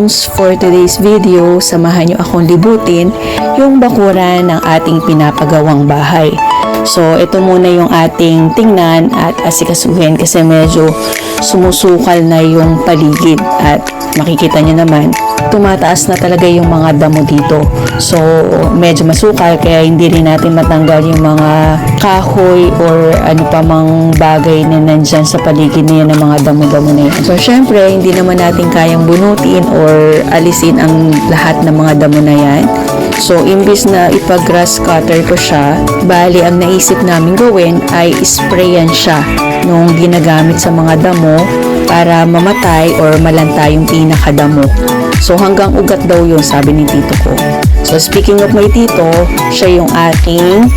drones, for today's video, samahan nyo akong libutin yung bakuran ng ating pinapagawang bahay. So, ito muna yung ating tingnan at asikasuhin kasi medyo sumusukal na yung paligid at makikita nyo naman, tumataas na talaga yung mga damo dito. So, medyo masukal kaya hindi rin natin matanggal yung mga kahoy or ano pa mang bagay na nandyan sa paligid na yan ng mga damo-damo na yan. So, syempre, hindi naman natin kayang bunutin or alisin ang lahat ng mga damo na yan. So, imbis na ipag-grass cutter ko siya, bali ang naisip namin gawin ay sprayan siya nung ginagamit sa mga damo para mamatay or malanta yung pinakadamo. So, hanggang ugat daw yun, sabi ni tito ko. So, speaking of my tito, siya yung ating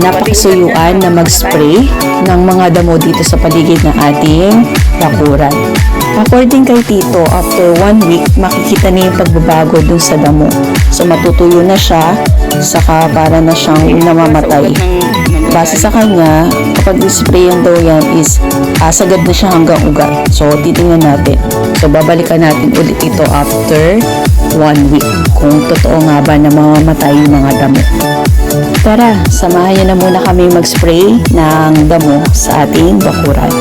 napakasuyuan na mag-spray ng mga damo dito sa paligid ng ating bakuran. According kay tito, after 1 week, makikita na yung pagbabago dun sa damo. So, matutuyo na siya, saka para na siyang namamatay. Base sa kanya, kapag isprayan daw yan is sagad na siya hanggang ugat. So, titingnan natin. So, babalikan natin ulit ito after 1 week. Kung totoo nga ba na mamamatay yung mga damo. Tara, samahan niyo na muna kami mag-spray ng damo sa ating bakuran.